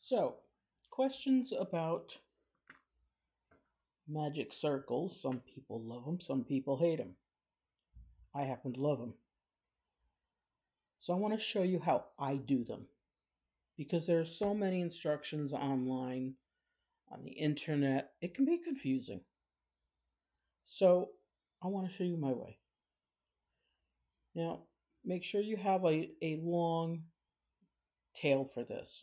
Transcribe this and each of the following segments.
So, questions about magic circles. Some people love them, some people hate them. I happen to love them. So, I want to show you how I do them because there are so many instructions online on the internet, it can be confusing. So, I want to show you my way. Now, make sure you have a long tail for this.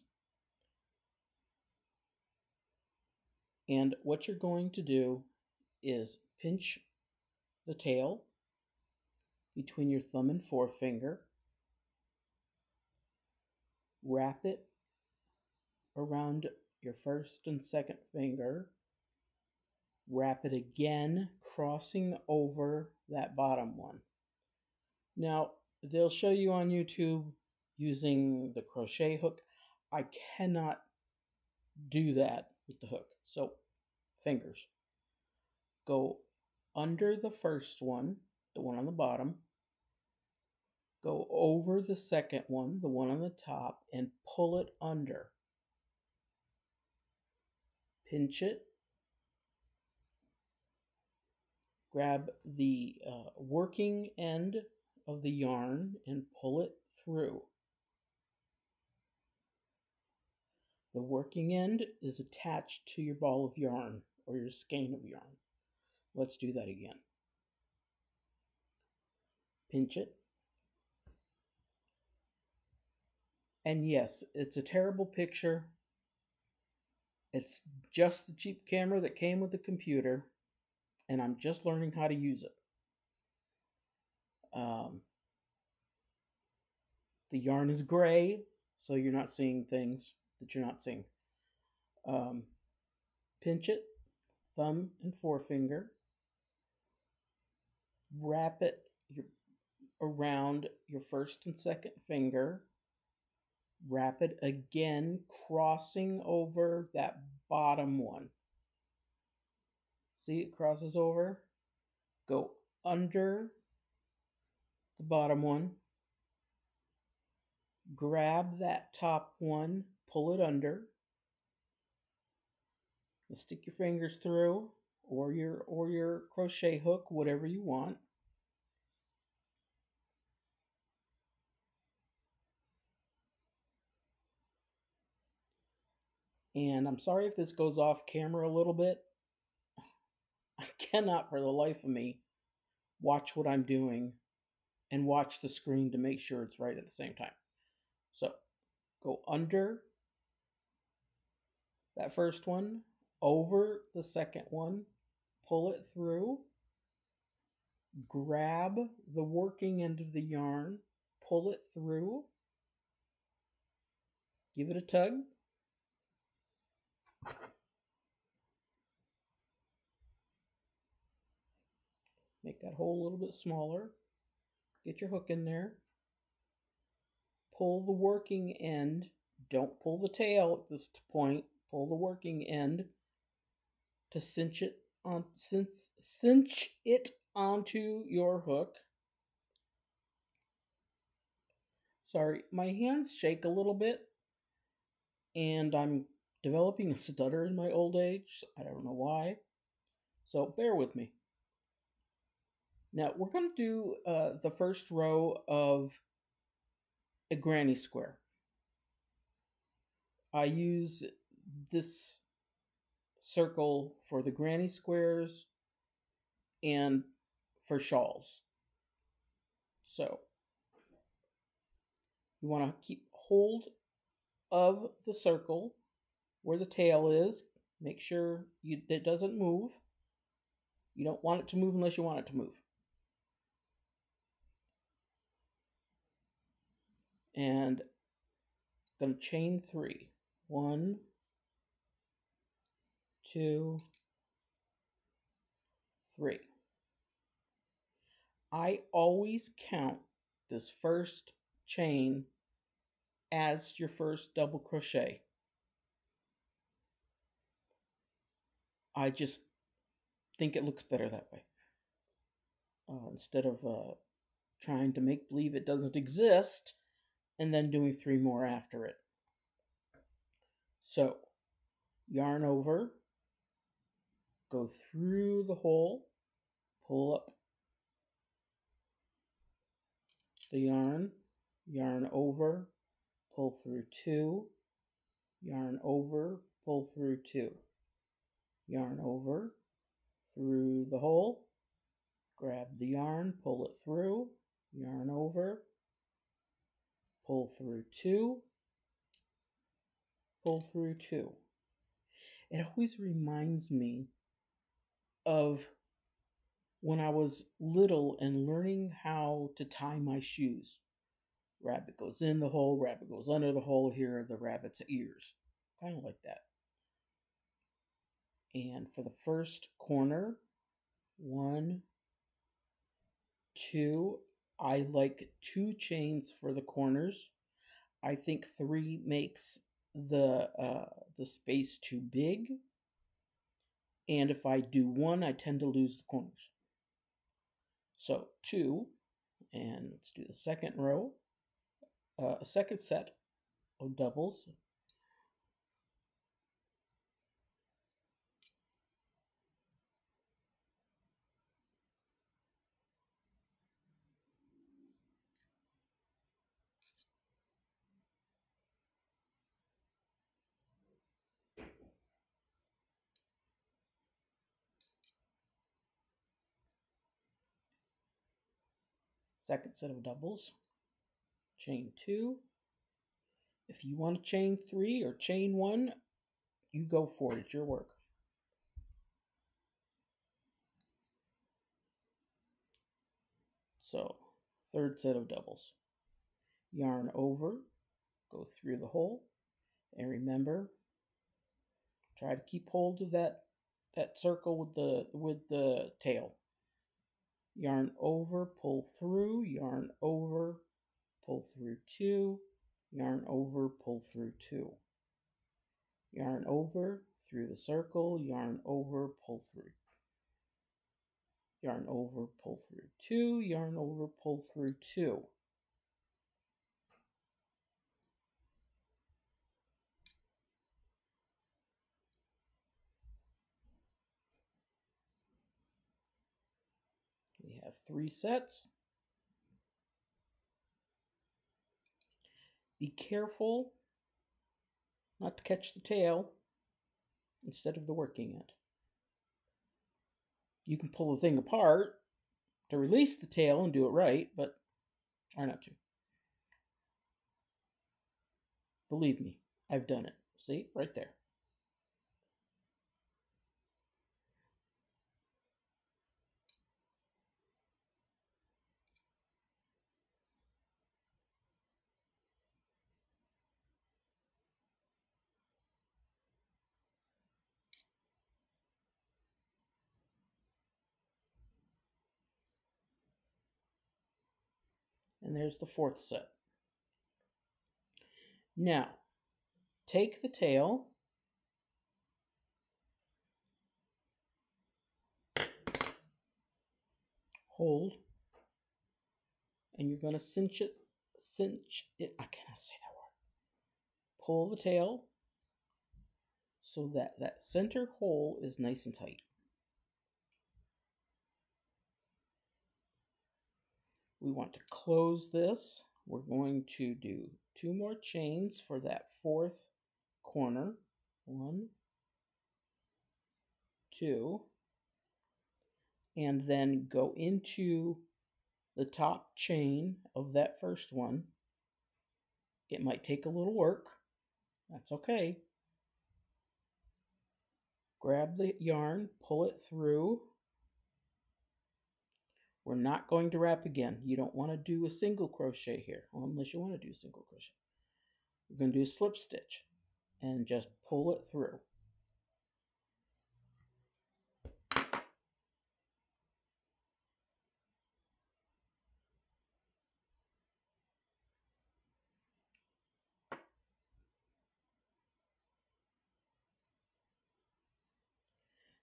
And what you're going to do is pinch the tail between your thumb and forefinger, wrap it around your first and second finger, wrap it again, crossing over that bottom one. Now, they'll show you on YouTube using the crochet hook. I cannot do that with the hook. So, fingers. Go under the first one, the one on the bottom. Go over the second one, the one on the top, and pull it under. Pinch it. Grab the working end of the yarn and pull it through. The working end is attached to your ball of yarn or your skein of yarn. Let's do that again. Pinch it. And yes, it's a terrible picture. It's just the cheap camera that came with the computer, and I'm just learning how to use it. The yarn is gray, so you're not seeing things that you're not seeing. Pinch it, thumb and forefinger. Wrap it around your first and second finger. Wrap it again, crossing over that bottom one. See, it crosses over. Go under the bottom one. Grab that top one, pull it under. Stick your fingers through, or your crochet hook, whatever you want. And I'm sorry if this goes off camera a little bit. I cannot for the life of me watch what I'm doing and watch the screen to make sure it's right at the same time. So go under that first one, over the second one, pull it through, grab the working end of the yarn, pull it through, give it a tug. Make that hole a little bit smaller. Get your hook in there. Pull the working end. Don't pull the tail at this point. Pull the working end to cinch it onto your hook. Sorry, my hands shake a little bit, and I'm developing a stutter in my old age. I don't know why. So bear with me. Now we're going to do the first row of a granny square. I use this circle for the granny squares and for shawls. So you want to keep hold of the circle where the tail is. Make sure it doesn't move. You don't want it to move unless you want it to move. And I'm going to chain 3. 1, 2, 3. I always count this first chain as your first double crochet. I just think it looks better that way. Instead of trying to make believe it doesn't exist and then doing 3 more after it. So yarn over, go through the hole, pull up the yarn over, pull through 2, yarn over, pull through 2, yarn over, through the hole, grab the yarn, pull it through, yarn over, pull through 2, pull through 2. It always reminds me of when I was little and learning how to tie my shoes. Rabbit goes in the hole, rabbit goes under the hole. Here are the rabbit's ears. Kind of like that. And for the first corner, 1, 2, I like 2 chains for the corners. I think 3 makes the space too big. And if I do 1, I tend to lose the corners. So 2, and let's do the second row. A second set of doubles. Second set of doubles. Chain 2. If you want to chain 3 or chain 1, you go for it. It's your work. So, third set of doubles. Yarn over, go through the hole, and remember, try to keep hold of that circle with the tail. Yarn over, pull through, yarn over, pull through 2, yarn over, pull through 2. Yarn over, through the circle, yarn over, pull through. Yarn over, pull through 2, yarn over, pull through 2. We have 3 sets. Be careful not to catch the tail instead of the working end. You can pull the thing apart to release the tail and do it right, but try not to. Believe me, I've done it. See, right there. And there's the 4th set. Now, take the tail, hold, and you're going to cinch it, I cannot say that word. Pull the tail so that that center hole is nice and tight. We want to close this. We're going to do 2 more chains for that 4th corner. 1, 2, and then go into the top chain of that first one. It might take a little work. That's okay. Grab the yarn, pull it through. We're not going to wrap again. You don't want to do a single crochet here, unless you want to do a single crochet. We're going to do a slip stitch and just pull it through.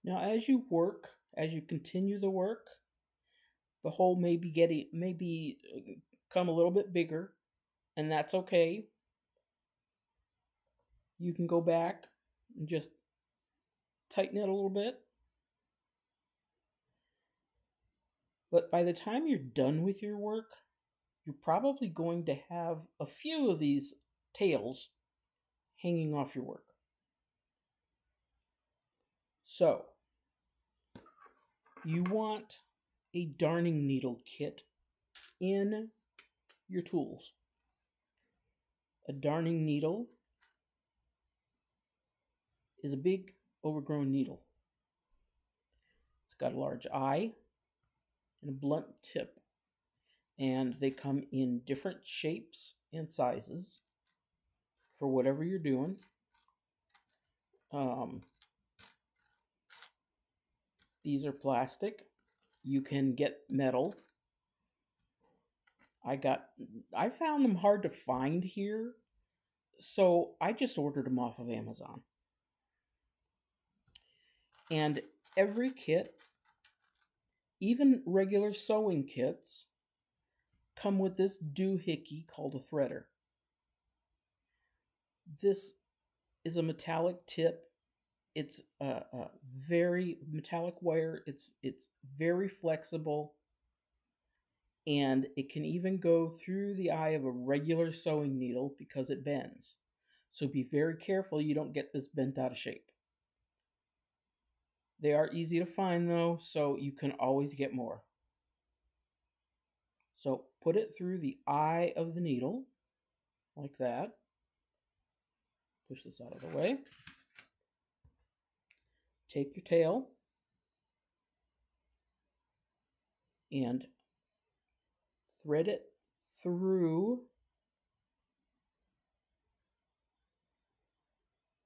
Now, as you work, as you continue the work, the hole may become a little bit bigger, and that's okay. you can go back and just tighten it a little bit. But by the time you're done with your work, you're probably going to have a few of these tails hanging off your work. So, you want a darning needle kit in your tools. A darning needle is a big overgrown needle. It's got a large eye and a blunt tip, and they come in different shapes and sizes for whatever you're doing. These are plastic. You can get metal. I found them hard to find here, so I just ordered them off of Amazon. And every kit, even regular sewing kits, come with this doohickey called a threader. This is a metallic tip. It's a very metallic wire. It's very flexible, and it can even go through the eye of a regular sewing needle because it bends. So be very careful you don't get this bent out of shape. They are easy to find though, so you can always get more. So put it through the eye of the needle, like that. Push this out of the way. Take your tail and thread it through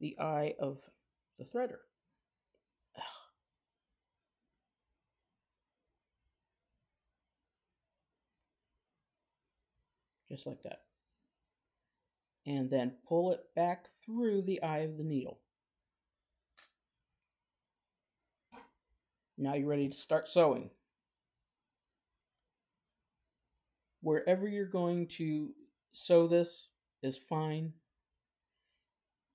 the eye of the threader. Just like that. And then pull it back through the eye of the needle. Now you're ready to start sewing. Wherever you're going to sew this is fine.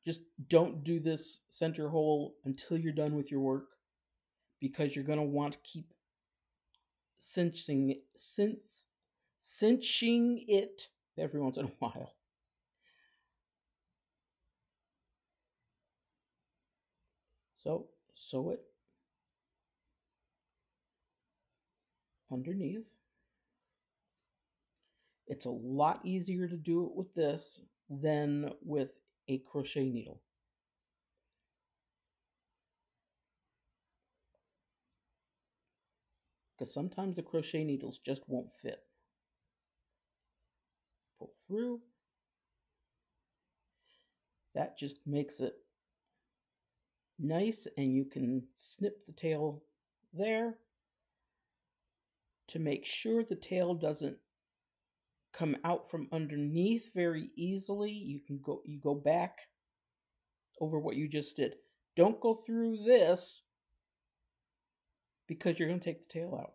Just don't do this center hole until you're done with your work, because you're going to want to keep cinching it every once in a while. So sew it underneath. It's a lot easier to do it with this than with a crochet needle. Because sometimes the crochet needles just won't fit. Pull through. That just makes it nice, and you can snip the tail there to make sure the tail doesn't come out from underneath very easily. You go back over what you just did. Don't go through this because you're going to take the tail out.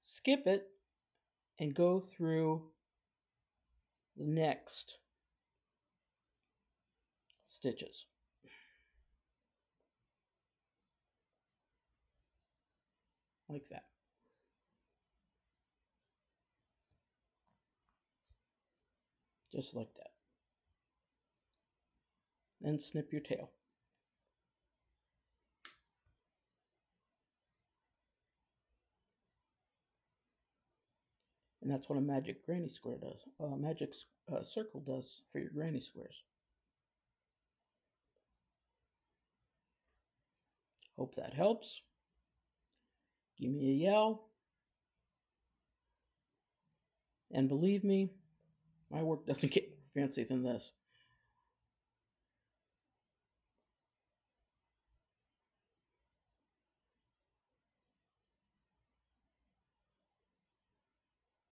Skip it and go through the next stitches. Like that. Just like that. Then snip your tail. And that's what a magic granny square does. A magic circle does for your granny squares. Hope that helps. Give me a yell. And believe me, my work doesn't get more fancy than this.